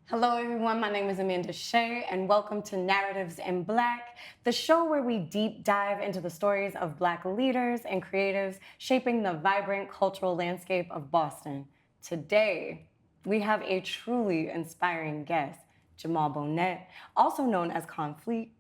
Hello, everyone. My name is Amanda Shea, and welcome to Narratives in Black, the show where we deep dive into the stories of Black leaders and creatives shaping the vibrant cultural landscape of Boston. Today, we have a truly inspiring guest, Jamaal Bonnette, also known as Connflique.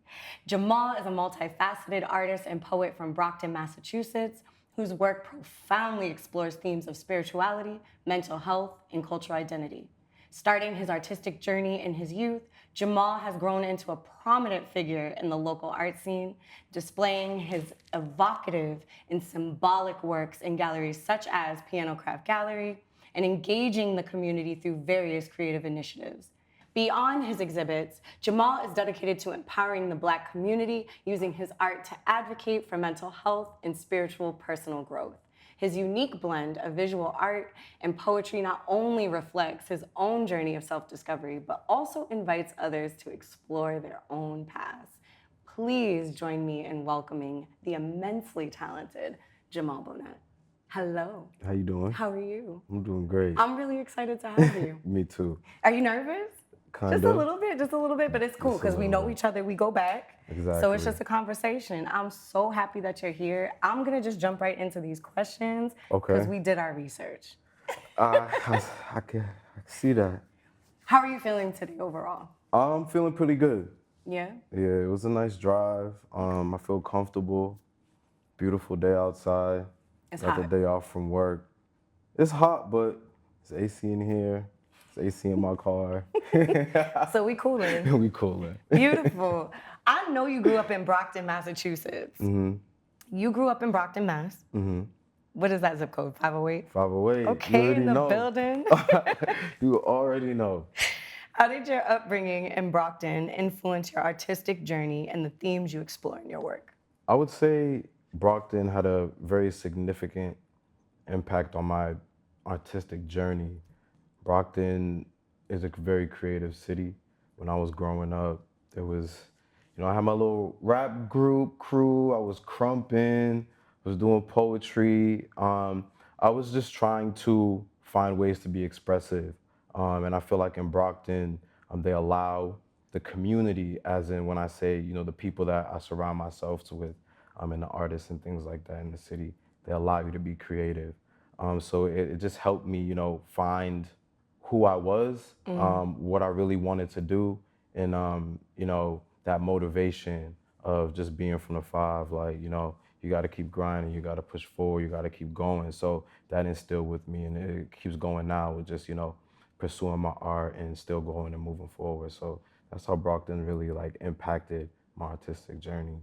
Jamaal is a multifaceted artist and poet from Brockton, Massachusetts, whose work profoundly explores themes of spirituality, mental health, and cultural identity. Starting his artistic journey in his youth, Jamaal has grown into a prominent figure in the local art scene, displaying his evocative and symbolic works in galleries such as Piano Craft Gallery and engaging the community through various creative initiatives. Beyond his exhibits, Jamaal is dedicated to empowering the Black community using his art to advocate for mental health and spiritual personal growth. His unique blend of visual art and poetry not only reflects his own journey of self-discovery, but also invites others to explore their own paths. Please join me in welcoming the immensely talented Jamaal Bonnette. Hello. How you doing? How are you? I'm doing great. I'm really excited to have you. Me too. Are you nervous? Kind Just of. a little bit, but it's cool Just a because we little know bit. each other, we go back. So Exactly. it's just a conversation. I'm so happy that you're here. I'm gonna just jump right into these questions because Okay. we did our research. I can see that. How are you feeling today overall? I'm feeling pretty good. Yeah? Yeah, it was a nice drive. I feel comfortable. Beautiful day outside. It's Got the hot. day off from work. It's hot, but there's AC in here. There's AC in my car. So we cooling. We cooling. Beautiful. I know you grew up in Brockton, Massachusetts. Mm-hmm. You grew up in Brockton, Mass. Mm-hmm. What is that zip code? 508? 508. You Okay, already in the know. building. You already know. How did your upbringing in Brockton influence your artistic journey and the themes you explore in your work? I would say Brockton had a very significant impact on my artistic journey. Brockton is a very creative city. When I was growing up, there was, I had my little rap group crew. I was crumping, was doing poetry. I was just trying to find ways to be expressive. And I feel like in Brockton, they allow the community, as in when I say, the people that I surround myself with, and the artists and things like that in the city, they allow you to be creative. So it just helped me, find who I was, what I really wanted to do, and that motivation of just being from the five, like, you got to keep grinding, you got to push forward, you got to keep going. So that instilled with me, and it keeps going now with just pursuing my art and still going and moving forward. So that's how Brockton really like impacted my artistic journey.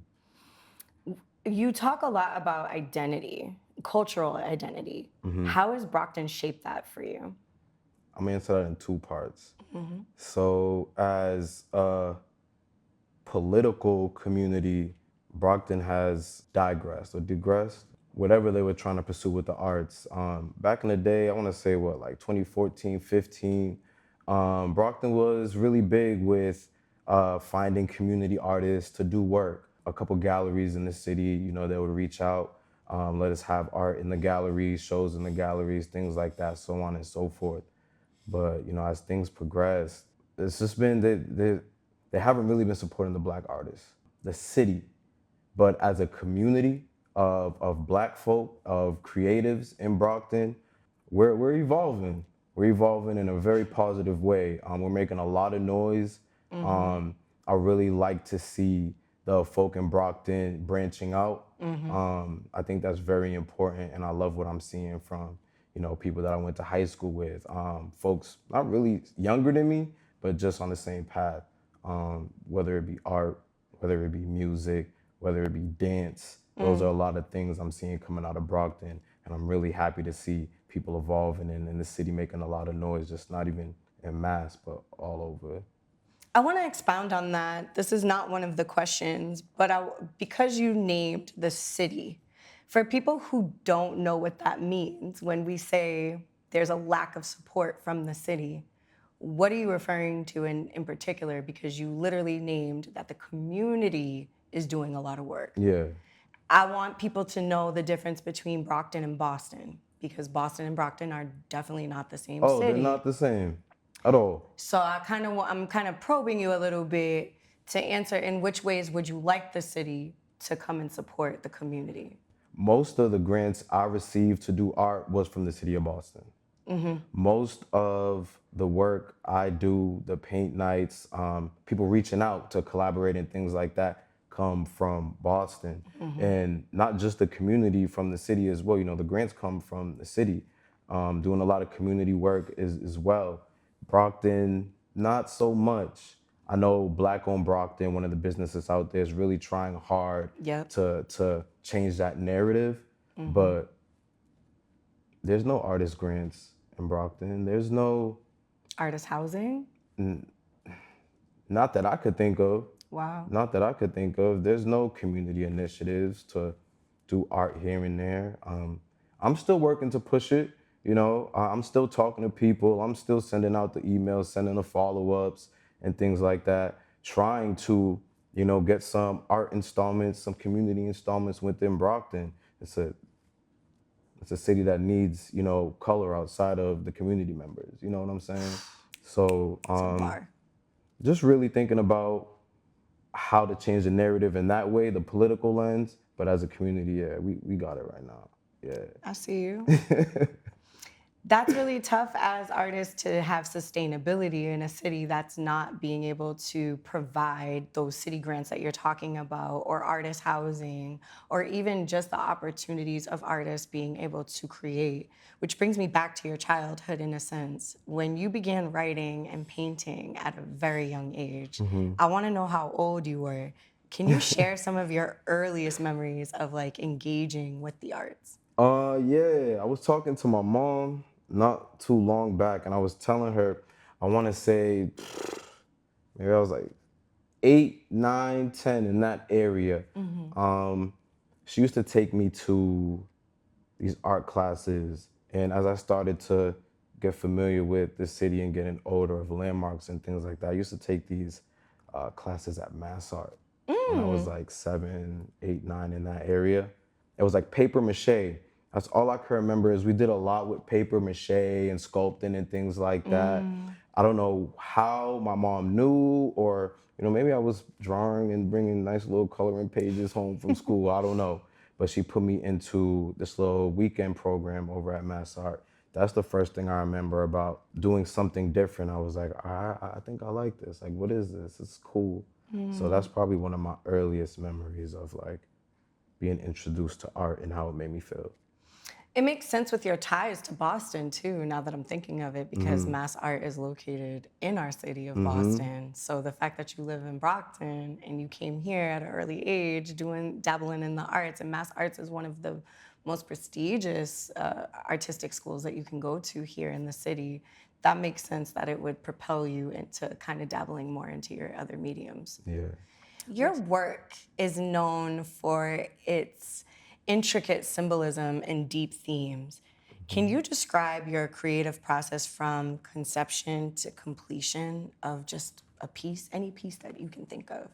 You talk a lot about identity, cultural identity. How has Brockton shaped that for you? I'm gonna answer that in two parts. So as a political community, Brockton has digressed or digressed, whatever they were trying to pursue with the arts. Back in the day, I want to say like 2014, 15, Brockton was really big with finding community artists to do work. A couple galleries in the city, they would reach out, let us have art in the galleries, shows in the galleries, things like that, so on and so forth. But as things progress, it's just been they haven't really been supporting the Black artists, the city, but as a community of Black folk, of creatives in Brockton, we're evolving. We're evolving in a very positive way. We're making a lot of noise. I really like to see the folk in Brockton branching out. I think that's very important, and I love what I'm seeing from people that I went to high school with, folks not really younger than me, but just on the same path, whether it be art, whether it be music, whether it be dance. Those are a lot of things I'm seeing coming out of Brockton, and I'm really happy to see people evolving and in the city making a lot of noise, just not even in mass, but all over. I want to expound on that. This is not one of the questions, but because you named the city, for people who don't know what that means, when we say there's a lack of support from the city, what are you referring to in particular? Because you literally named that the community is doing a lot of work. Yeah. I want people to know the difference between Brockton and Boston, because Boston and Brockton are definitely not the same Oh, city. they're not the same. at all. So I'm kind of probing you a little bit to answer in which ways would you like the city to come and support the community? Most of the grants I received to do art was from the city of Boston. Most of the work I do, the paint nights, people reaching out to collaborate and things like that come from Boston. And not just the community, from the city as well. You know, the grants come from the city, doing a lot of community work as well. Brockton, not so much. I know Black owned Brockton, one of the businesses out there, is really trying hard Yep. to change that narrative. But there's no artist grants in Brockton. There's no, Artist housing? not that I could think of. Wow. Not that I could think of. There's no community initiatives to do art here and there. I'm still working to push it. You know, I'm still talking to people. I'm still sending out the emails, sending the follow-ups and things like that, trying to, you know, get some art installments, some community installments within Brockton. It's a city that needs, you know, color outside of the community members. You know what I'm saying? So Bar. just really thinking about how to change the narrative in that way, the political lens. But as a community, yeah, we got it right now. Yeah. I see you. That's really tough as artists to have sustainability in a city that's not being able to provide those city grants that you're talking about, or artist housing, or even just the opportunities of artists being able to create. Which brings me back to your childhood in a sense. When you began writing and painting at a very young age, I want to know how old you were. Can you share some of your earliest memories of like engaging with the arts? Yeah, I was talking to my mom not too long back, and I was telling her, I want to say, maybe I was like 8, 9, 10 in that area. She used to take me to these art classes, and as I started to get familiar with the city and get an odor of landmarks and things like that, I used to take these classes at Mass Art when I was like 7, 8, 9 in that area. It was like paper mache. That's all I can remember is we did a lot with paper mache and sculpting and things like that. I don't know how my mom knew, or, you know, maybe I was drawing and bringing nice little coloring pages home from school. I don't know. But she put me into this little weekend program over at Mass Art. That's the first thing I remember about doing something different. I was like, I think I like this. Like, what is this? It's cool. So that's probably one of my earliest memories of like being introduced to art and how it made me feel. It makes sense with your ties to Boston too, now that I'm thinking of it, because Mass Art is located in our city of Boston. So the fact that you live in Brockton and you came here at an early age dabbling in the arts, and Mass Arts is one of the most prestigious artistic schools that you can go to here in the city, that makes sense that it would propel you into kind of dabbling more into your other mediums. Yeah. Your work is known for its intricate symbolism and deep themes. Can you describe your creative process from conception to completion of just a piece, any piece that you can think of?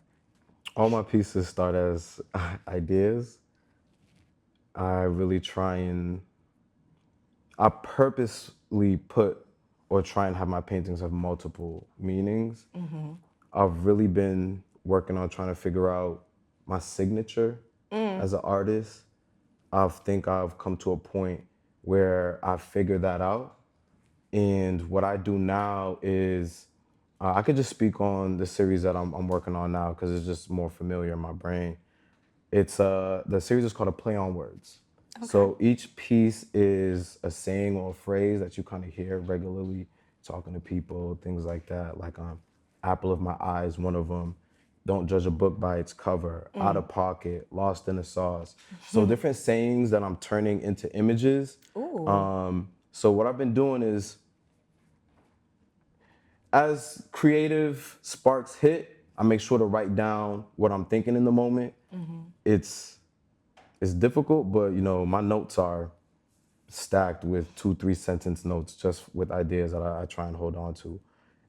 All my pieces start as ideas. I really try and I purposely put or try and have my paintings have multiple meanings. I've really been working on trying to figure out my signature as an artist. I think I've come to a point where I've figured that out. And what I do now is I could just speak on the series that I'm working on now because it's just more familiar in my brain. It's the series is called A Play on Words. So each piece is a saying or a phrase that you kind of hear regularly talking to people, things like that. Like apple of my eye is one of them. Don't judge a book by its cover. Out of pocket, lost in the sauce. So different sayings that I'm turning into images. So what I've been doing is, as creative sparks hit, I make sure to write down what I'm thinking in the moment. It's difficult, but you know, my notes are stacked with 2, 3 sentence notes just with ideas that I try and hold on to.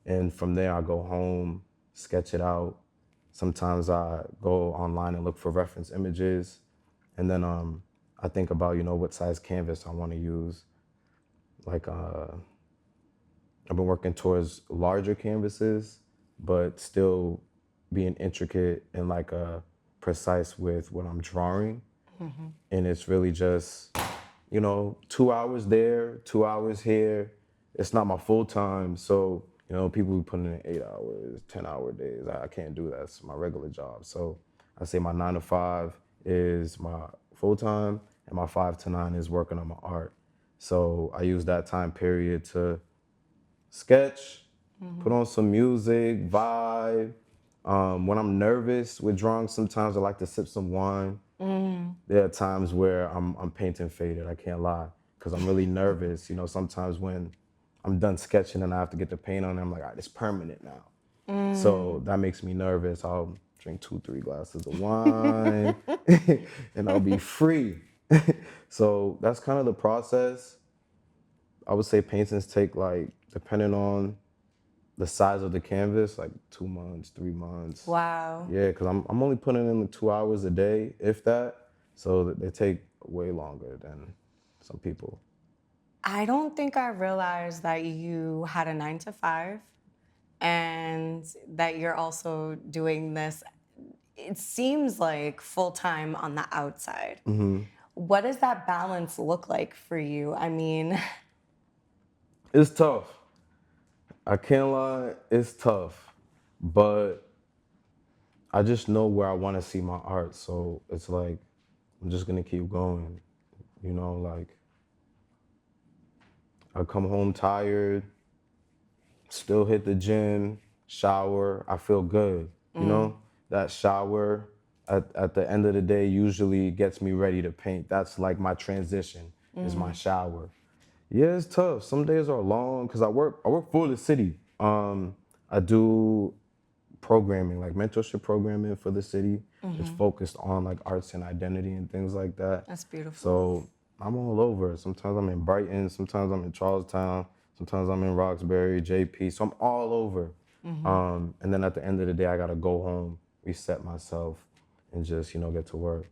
And from there, I go home, sketch it out. Sometimes I go online and look for reference images. And then I think about, you know, what size canvas I want to use. Like I've been working towards larger canvases, but still being intricate and like precise with what I'm drawing. And it's really just, 2 hours there, 2 hours here. It's not my full time. So, people be putting in 8 hours, 10-hour days. I can't do that. It's my regular job. So I say my 9 to 5 is my full time and my 5 to 9 is working on my art. So I use that time period to sketch, put on some music, vibe. When I'm nervous with drawing, sometimes I like to sip some wine. There are times where I'm painting faded, I can't lie, because I'm really nervous. Sometimes when I'm done sketching and I have to get the paint on, I'm like, all right, it's permanent now. So that makes me nervous. I'll drink 2, 3 glasses of wine and I'll be free. So that's kind of the process. I would say paintings take like, depending on the size of the canvas, like 2 months, 3 months. Wow. Yeah, because I'm only putting in the 2 hours a day, if that. So they take way longer than some people. I don't think I realized that you had a 9 to 5 and that you're also doing this. It seems like full time on the outside. What does that balance look like for you? I mean, It's tough. I can't lie, it's tough. But I just know where I want to see my art. So it's like, I'm just going to keep going. Like, I come home tired, still hit the gym, shower, I feel good. That shower at the end of the day usually gets me ready to paint. That's like my transition, is my shower. Yeah, it's tough. Some days are long because I work for the city. I do programming, like mentorship programming for the city. It's focused on like arts and identity and things like that. that's beautiful. So I'm all over. Sometimes I'm in Brighton, sometimes I'm in Charlestown, sometimes I'm in Roxbury, JP. So I'm all over. And then at the end of the day, I gotta go home, reset myself, and just get to work.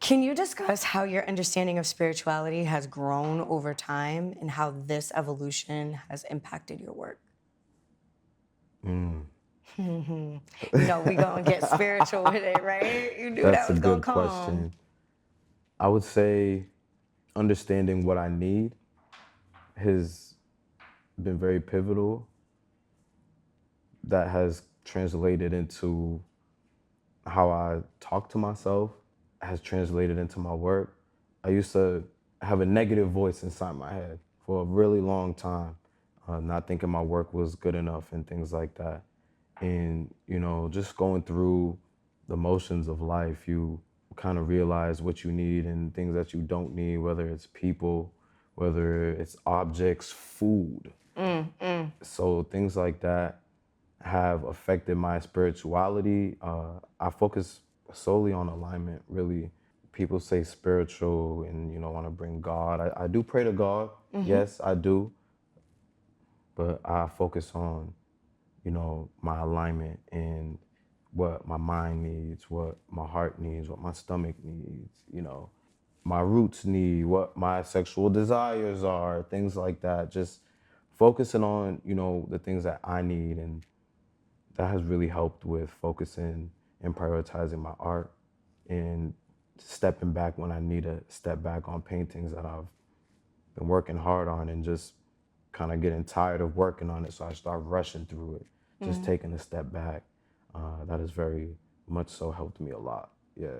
Can you discuss how your understanding of spirituality has grown over time and how this evolution has impacted your work? We gonna get spiritual with it, right? You knew That's that a was gonna good come. question. I would say understanding what I need has been very pivotal. That has translated into how I talk to myself, has translated into my work. I used to have a negative voice inside my head for a really long time, not thinking my work was good enough and things like that. And, just going through the motions of life, you kind of realize what you need and things that you don't need, whether it's people, whether it's objects, food. So things like that have affected my spirituality. I focus solely on alignment, really. People say spiritual and, want to bring God. I do pray to God. Yes, I do. But I focus on, my alignment and what my mind needs, what my heart needs, what my stomach needs, my roots need, what my sexual desires are, things like that. Just focusing on, the things that I need, and that has really helped with focusing and prioritizing my art and stepping back when I need to step back on paintings that I've been working hard on, and just kind of getting tired of working on it. So I start rushing through it, just taking a step back. That has very much so helped me a lot. Yeah.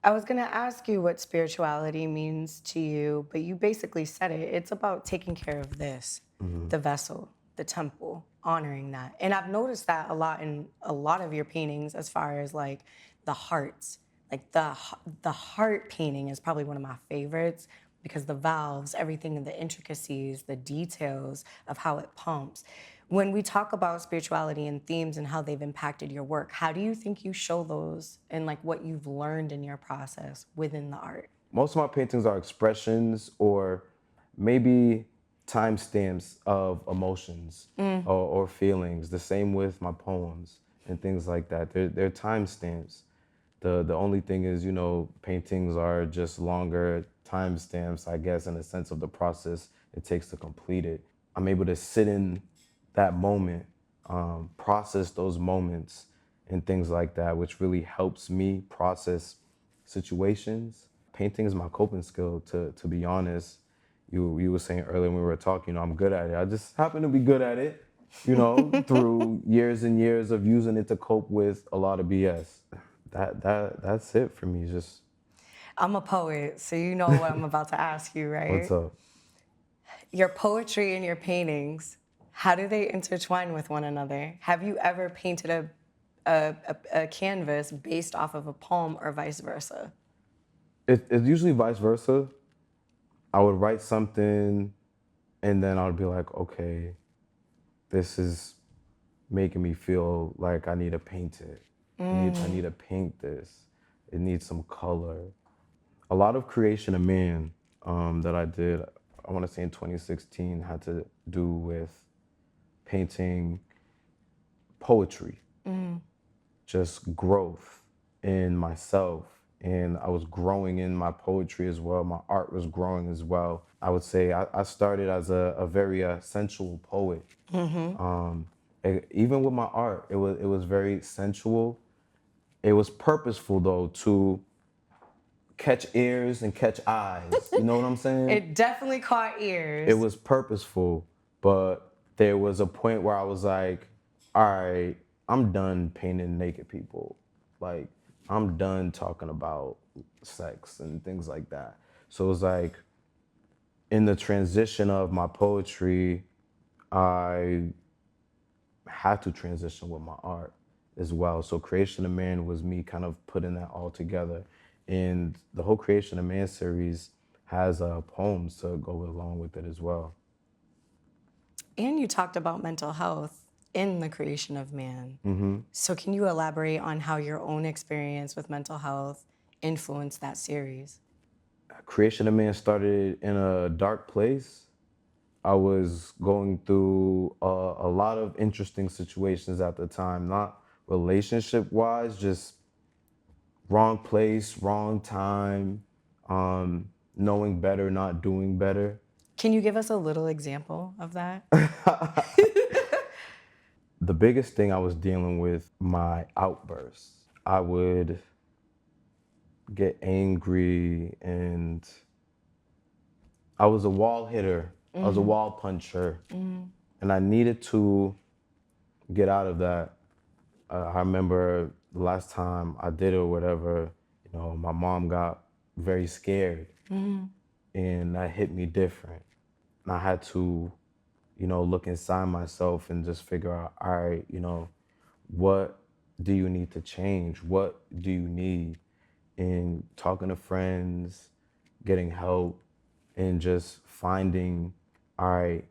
I was gonna ask you what spirituality means to you, but you basically said it. It's about taking care of this, the vessel, the temple, honoring that. And I've noticed that a lot in a lot of your paintings, as far as like the hearts. Like the heart painting is probably one of my favorites because the valves, everything, the intricacies, the details of how it pumps. When we talk about spirituality and themes and how they've impacted your work, how do you think you show those and like what you've learned in your process within the art? Most of my paintings are expressions or maybe timestamps of emotions or feelings. The same with my poems and things like that. They're timestamps. The only thing is, paintings are just longer timestamps, I guess, in the sense of the process it takes to complete it. I'm able to sit in that moment, process those moments and things like that, which really helps me process situations. Painting is my coping skill, to be honest. You were saying earlier when we were talking, I'm good at it. I just happen to be good at it, through years and years of using it to cope with a lot of BS. That's it for me. Just I'm a poet, so you know what I'm about to ask you, what's right? up? Your poetry and your paintings, how do they intertwine with one another? Have you ever painted a canvas based off of a poem or vice versa? It's usually vice versa. I would write something and then I would be like, okay, this is making me feel like I need to paint it. I need to paint this. It needs some color. A lot of creation of man that I did, I want to say in 2016, had to do with painting poetry, just growth in myself. And I was growing in my poetry as well. My art was growing as well. I would say I started as a very sensual poet. Even with my art, it was very sensual. It was purposeful though to catch ears and catch eyes. You know what I'm saying? It definitely caught It ears. was purposeful, but there was a point where I was like, all right, I'm done painting naked people. Like, I'm done talking about sex and things like that. So it was like, in the transition of my poetry, I had to transition with my art as well. So Creation of Man was me kind of putting that all together. And the whole Creation of Man series has poems to go along with it as well. And you talked about mental health in the creation of man. So can you elaborate on how your own experience with mental health influenced that series? Creation of Man started in a dark place. I was going through a lot of interesting situations at the time, not relationship wise, just wrong place, wrong time, knowing better, not doing better. Can you give us a little example of that? The biggest thing I was dealing with, my outbursts. I would get angry and I was a wall hitter. I was a wall puncher. And I needed to get out of that. I remember the last time I did it or whatever, my mom got very scared and that hit me different. And I had to, look inside myself and just figure out, all right, what do you need to change? What do you need? In talking to friends, getting help, and just finding, all right,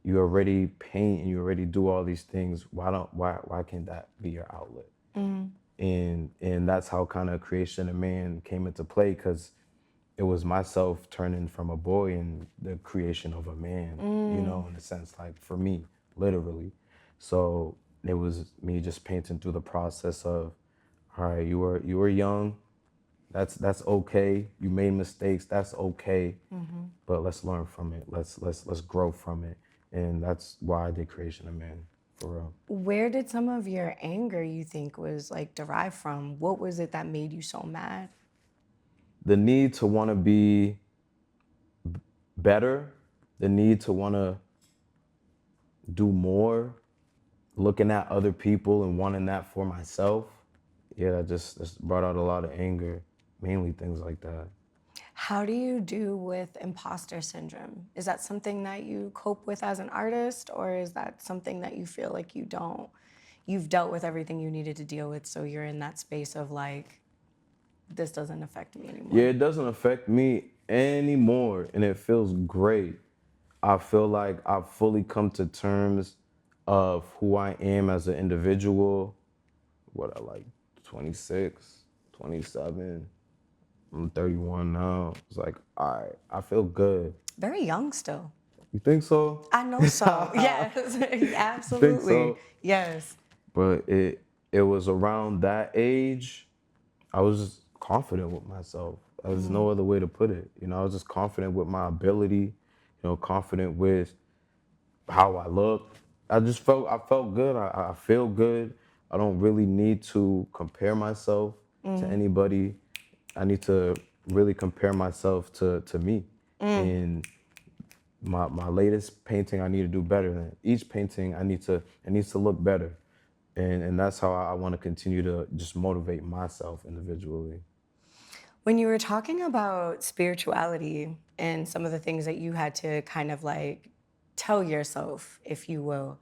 you already paint and you already do all these things. Why can't that be your outlet? And that's how kind of Creation of Man came into play, because it was myself turning from a boy and the creation of a man, in a sense, like for me, literally. So it was me just painting through the process of, all right, you were young, that's okay. You made mistakes, that's okay. But let's learn from it. Let's grow from it. And that's why I did Creation of Man, for real. Where did some of your anger you think was like derived from? What was it that made you so mad? The need to want to be better, the need to want to do more, looking at other people and wanting that for myself. Yeah, that just brought out a lot of anger, mainly things like that. How do you do with imposter syndrome? Is that something that you cope with as an artist, or is that something that you feel like you don't? You've dealt with everything you needed to deal with, so you're in that space of like, this doesn't affect me anymore. Yeah, it doesn't affect me anymore, and it feels great. I feel like I've fully come to terms of who I am as an individual. What, I like 26, 27. I'm 31 now. It's like, all right, I feel good. Very young still. You think so? I know so. Yes, absolutely. Think so? Yes. But it was around that age, I was just confident with myself. There's no other way to put it. I was just confident with my ability, confident with how I looked, I felt good. I feel good. I don't really need to compare myself to anybody. I need to really compare myself to me. And my latest painting, I need to do better than each painting. It needs to look better. And that's how I want to continue to just motivate myself individually. When you were talking about spirituality and some of the things that you had to kind of like tell yourself, if you will,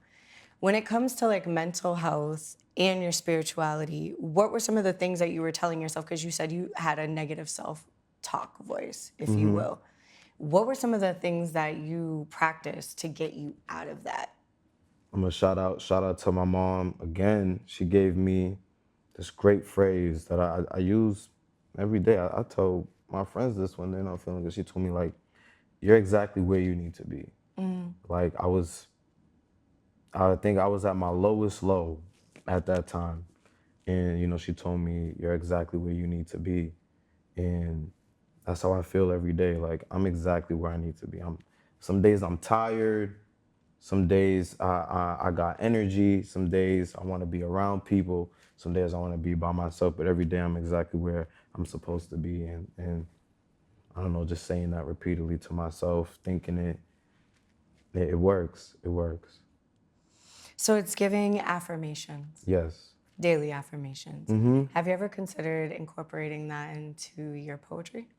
when it comes to like mental health and your spirituality, what were some of the things that you were telling yourself? Because you said you had a negative self talk voice, if you will. What were some of the things that you practiced to get you out of that? I'm gonna shout out to my mom again. She gave me this great phrase that I use every day. I tell my friends this when they're not feeling good. She told me like, "You're exactly where you need to be." Like I think I was at my lowest low at that time, and she told me, "You're exactly where you need to be," and that's how I feel every day. Like I'm exactly where I need to be. Some days I'm tired. Some days I got energy. Some days I want to be around people. Some days I want to be by myself. But every day I'm exactly where I'm supposed to be. And I don't know, just saying that repeatedly to myself, thinking it works. It works. So it's giving affirmations, Yes. daily affirmations. Have you ever considered incorporating that into your poetry?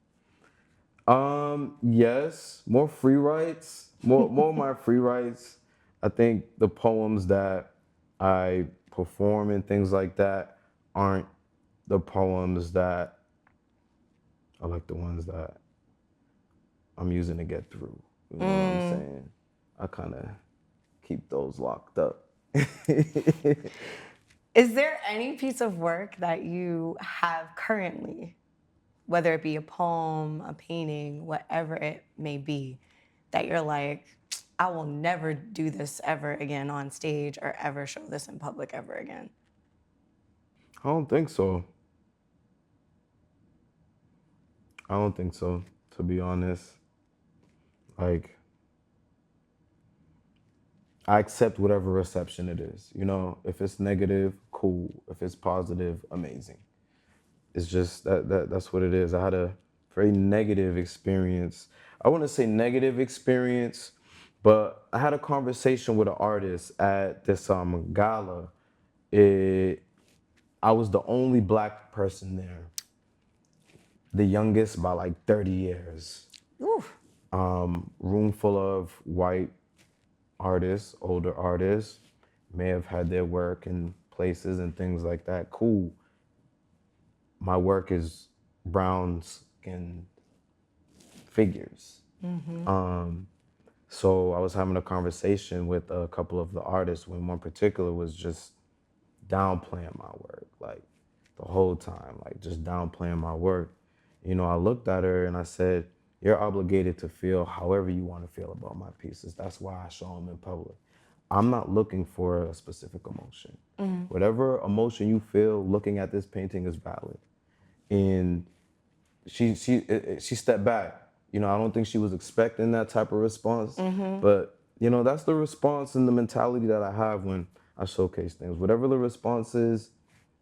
Yes, more free writes, more of my free writes. I think the poems that I perform and things like that aren't the poems that are like the ones that I'm using to get through. You know what I'm saying? I kind of keep those locked up. Is there any piece of work that you have currently, whether it be a poem, a painting, whatever it may be, that you're like, I will never do this ever again on stage or ever show this in public ever again? I don't think so. I don't think so, to be honest. Like, I accept whatever reception it is. If it's negative, cool. If it's positive, amazing. It's just that's what it is. I had a very negative experience. I wouldn't say negative experience, but I had a conversation with an artist at this gala. It, I was the only black person there, the youngest by like 30 years. Ooh. Room full of white artists, older artists, may have had their work in places and things like that. Cool. My work is brown skinned figures. So I was having a conversation with a couple of the artists when one particular was just downplaying my work, like the whole time, like just downplaying my work. I looked at her and I said, "You're obligated to feel however you want to feel about my pieces. That's why I show them in public. I'm not looking for a specific emotion. Whatever emotion you feel looking at this painting is valid." And she stepped back. I don't think she was expecting that type of response, but that's the response and the mentality that I have when I showcase things. Whatever the response is,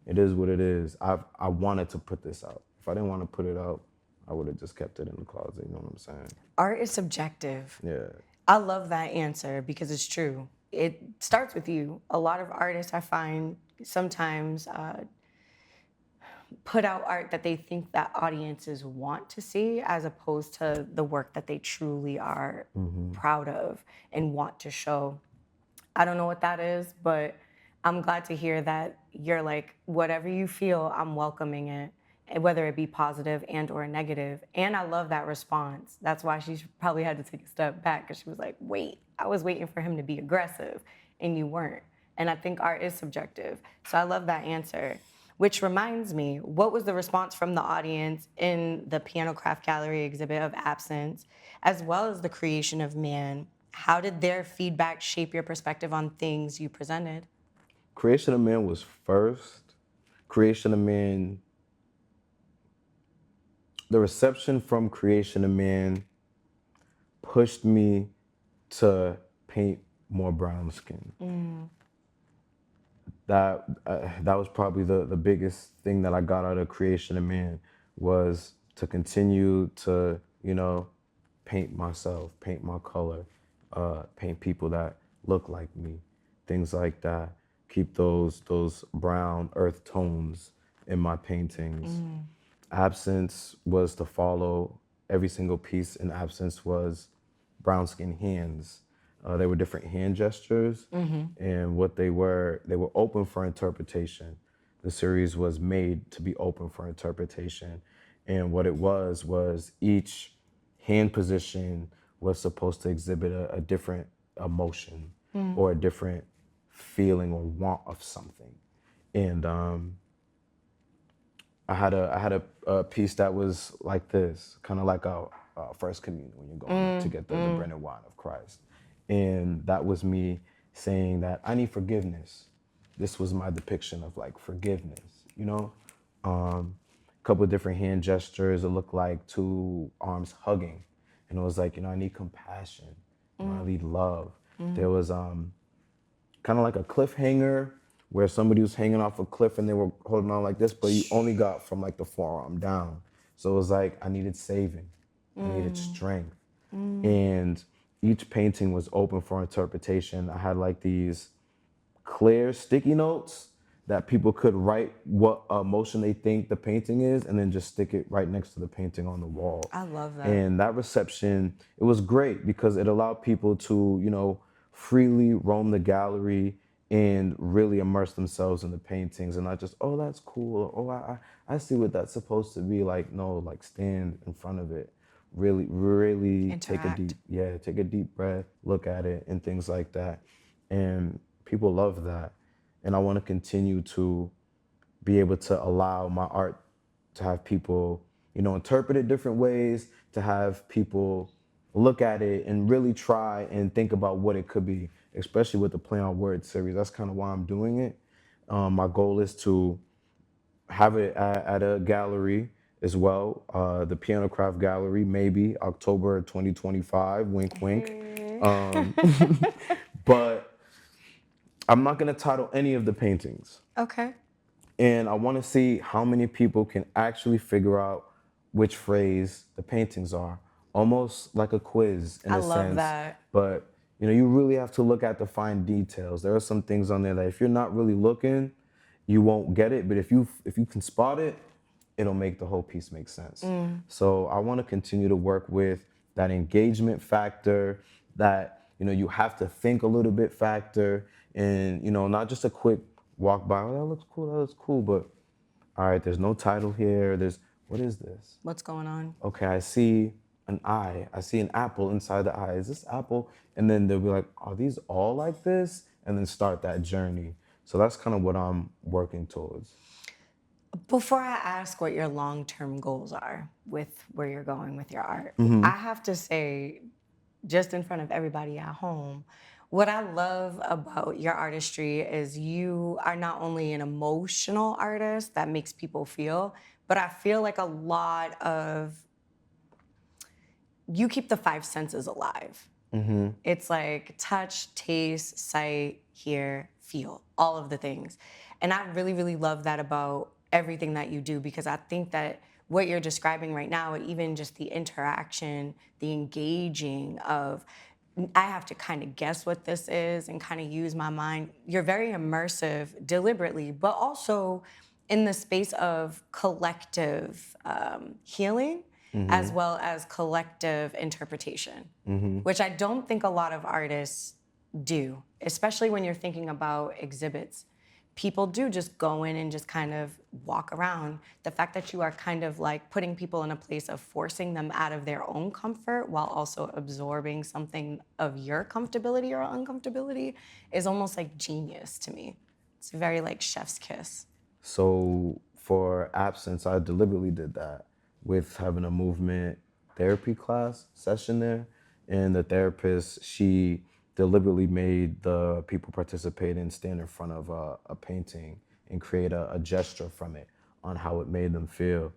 it is what it is. I wanted to put this out. If I didn't want to put it out, I would have just kept it in the closet. You know what I'm saying? Art is subjective. Yeah. I love that answer because it's true. It starts with you. A lot of artists I find sometimes put out art that they think that audiences want to see as opposed to the work that they truly are proud of and want to show. I don't know what that is, but I'm glad to hear that you're like, whatever you feel, I'm welcoming it, and whether it be positive and or negative. And I love that response. That's why she probably had to take a step back because she was like, wait, I was waiting for him to be aggressive and you weren't. And I think art is subjective. So I love that answer. Which reminds me, what was the response from the audience in the Piano Craft Gallery exhibit of Absence, as well as the creation of Man? How did their feedback shape your perspective on things you presented? Creation of Man was first. Creation of Man, the reception from Creation of Man pushed me to paint more brown skin. That was probably the biggest thing that I got out of creation of man, was to continue to, you know, paint myself, paint my color, paint people that look like me, things like that. Keep those brown earth tones in my paintings. Absence was to follow every single piece, and absence was brown skin hands. They were different hand gestures, and what they were open for interpretation. The series was made to be open for interpretation, and what it was each hand position was supposed to exhibit a different emotion or a different feeling or want of something. And I had a piece that was like this, kind of like a first communion when you're going to get the bread and wine of Christ, and that was me saying that I need forgiveness. This was my depiction of like forgiveness, you know. A couple of different hand gestures. It looked like two arms hugging, and it was like, you know, I need compassion, you know, I need love. There was kind of like a cliffhanger where somebody was hanging off a cliff and they were holding on like this, but you only got from like the forearm down. So it was like I needed saving, I needed strength. And each painting was open for interpretation. I had like these clear sticky notes that people could write what emotion they think the painting is, and then just stick it right next to the painting on the wall. I love that. And that reception, it was great because it allowed people to, you know, freely roam the gallery and really immerse themselves in the paintings, and not just, oh, that's cool, or oh, I see what that's supposed to be. Like, no, like stand in front of it, really Interact. take a deep breath, look at it, and things like that. And people love that. And I want to continue to be able to allow my art to have people, you know, interpret it different ways, to have people look at it and really try and think about what it could be, especially with the Play on Words series. That's kind of why I'm doing it. My goal is to have it at a gallery as well, the Piano Craft Gallery, maybe October 2025, wink, wink. But I'm not going to title any of the paintings. Okay. And I want to see how many people can actually figure out which phrase the paintings are. Almost like a quiz in I a love sense. that. But you know, you really have to look at the fine details. There are some things on there that if you're not really looking, you won't get it. But if you can spot it, it'll make the whole piece make sense. So I want to continue to work with that engagement factor, that, you know, you have to think a little bit factor, and, you know, not just a quick walk by, oh, that looks cool, but all right, there's no title here. What is this? What's going on? Okay, I see an eye. I see an apple inside the eye. Is this apple? And then they'll be like, are these all like this? And then start that journey. So that's kind of what I'm working towards. Before I ask what your long-term goals are with where you're going with your art, I have to say, just in front of everybody at home, what I love about your artistry is you are not only an emotional artist that makes people feel, but I feel like a lot of you keep the five senses alive. It's like touch, taste, sight, hear, feel, all of the things. And I really, really love that about everything that you do, because I think that what you're describing right now, even just the interaction, the engaging of, I have to kind of guess what this is and kind of use my mind. You're very immersive deliberately, but also in the space of collective healing, as well as collective interpretation, which I don't think a lot of artists do, especially when you're thinking about exhibits. People do just go in and just kind of walk around. The fact that you are kind of like putting people in a place of forcing them out of their own comfort while also absorbing something of your comfortability or uncomfortability is almost like genius to me. It's very like chef's kiss. So for absence, I deliberately did that with having a movement therapy class session there. And the therapist, she deliberately made the people participating stand in front of a painting and create a gesture from it on how it made them feel.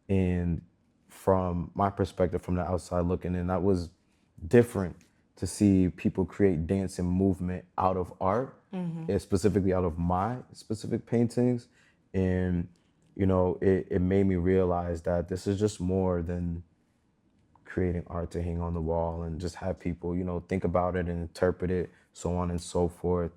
And from my perspective, from the outside looking in, that was different to see people create dance and movement out of art, and specifically out of my specific paintings. And, it made me realize that this is just more than creating art to hang on the wall and just have people, think about it and interpret it, so on and so forth.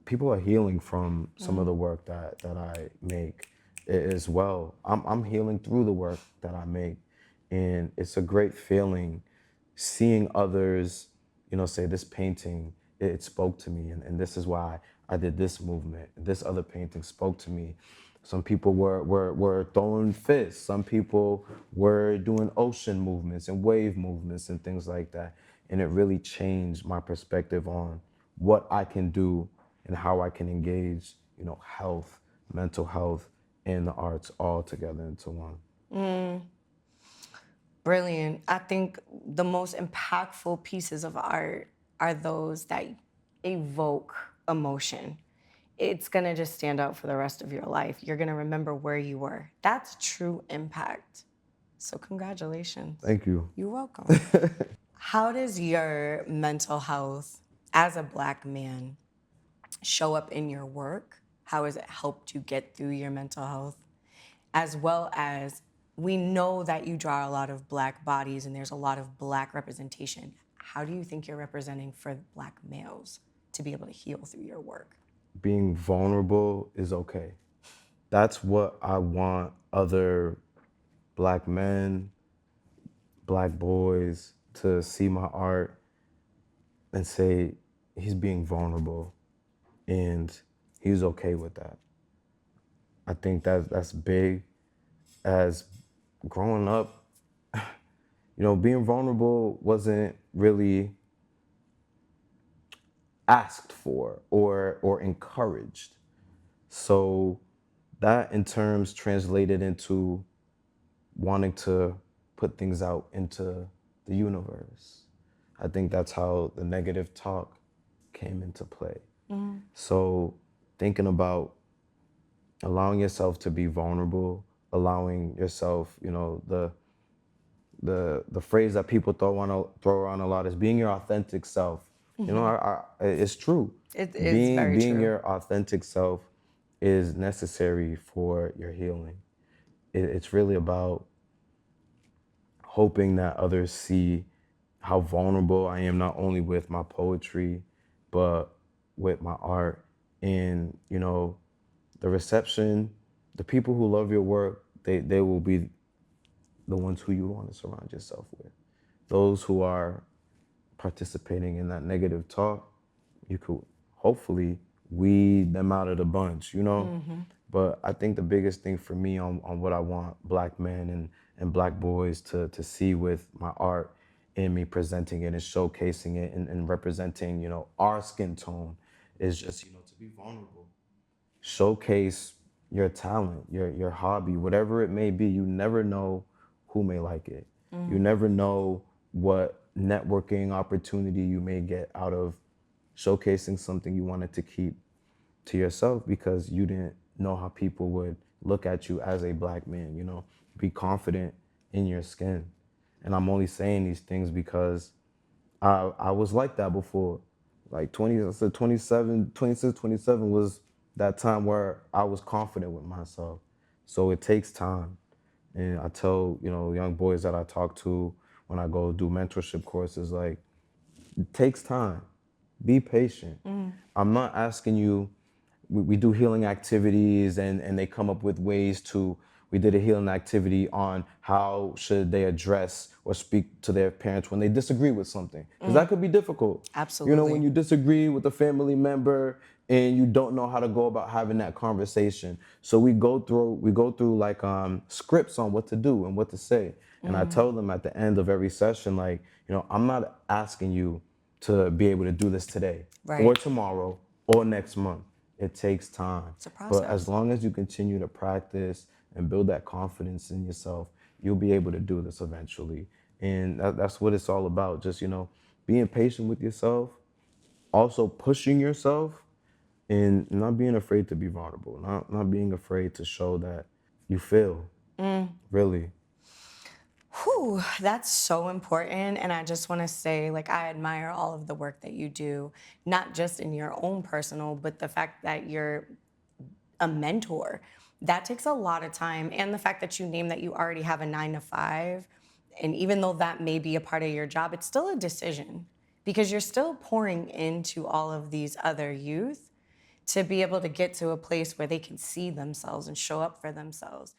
People are healing from some of the work that I make as well. I'm healing through the work that I make. And it's a great feeling seeing others, say this painting, it spoke to me, and this is why I did this movement. This other painting spoke to me. Some people were throwing fists. Some people were doing ocean movements and wave movements and things like that. And it really changed my perspective on what I can do and how I can engage, health, mental health, and the arts all together into one. Brilliant. I think the most impactful pieces of art are those that evoke emotion. It's gonna just stand out for the rest of your life. You're gonna remember where you were. That's true impact. So, congratulations. Thank you. You're welcome. How does your mental health as a Black man show up in your work? How has it helped you get through your mental health? As well as, we know that you draw a lot of Black bodies and there's a lot of Black representation. How do you think you're representing for Black males to be able to heal through your work? Being vulnerable is okay. That's what I want other Black men, Black boys to see my art and say, he's being vulnerable and he's okay with that. I think that's big. As growing up, being vulnerable wasn't really asked for or encouraged. So that in terms translated into wanting to put things out into the universe. I think that's how the negative talk came into play. So thinking about allowing yourself to be vulnerable, allowing yourself, the phrase that people throw around a lot is being your authentic self. It's true. It is very being true. your authentic self is necessary for your healing. It's really about hoping that others see how vulnerable I am, not only with my poetry, but with my art. And, the reception, the people who love your work, they will be the ones who you want to surround yourself with. Those who are participating in that negative talk, you could hopefully weed them out of the bunch. But I think the biggest thing for me on what I want Black men and Black boys to see with my art and me presenting it and showcasing it and representing, our skin tone is just, to be vulnerable. Showcase your talent, your hobby, whatever it may be. You never know who may like it. You never know what networking opportunity you may get out of showcasing something you wanted to keep to yourself because you didn't know how people would look at you as a Black man. Be confident in your skin. And I'm only saying these things because I was like that before. Like 20, I said 27, 26, 27 was that time where I was confident with myself. So it takes time. And I tell, young boys that I talk to when I go do mentorship courses, like, it takes time. Be patient. I'm not asking you, we do healing activities and they come up with ways to, we did a healing activity on how should they address or speak to their parents when they disagree with something. Because that could be difficult. Absolutely. When you disagree with a family member and you don't know how to go about having that conversation. So we go through like scripts on what to do and what to say. And I tell them at the end of every session, like, I'm not asking you to be able to do this today Right. or tomorrow or next month. It takes time. It's a process. But as long as you continue to practice and build that confidence in yourself, you'll be able to do this eventually. And that's what it's all about. Just, being patient with yourself, also pushing yourself, and not being afraid to be vulnerable, not being afraid to show that you feel, really. Whew, that's so important. And I just want to say, like, I admire all of the work that you do, not just in your own personal, but the fact that you're a mentor. That takes a lot of time. And the fact that you name that you already have a 9 to 5. And even though that may be a part of your job, it's still a decision because you're still pouring into all of these other youth to be able to get to a place where they can see themselves and show up for themselves.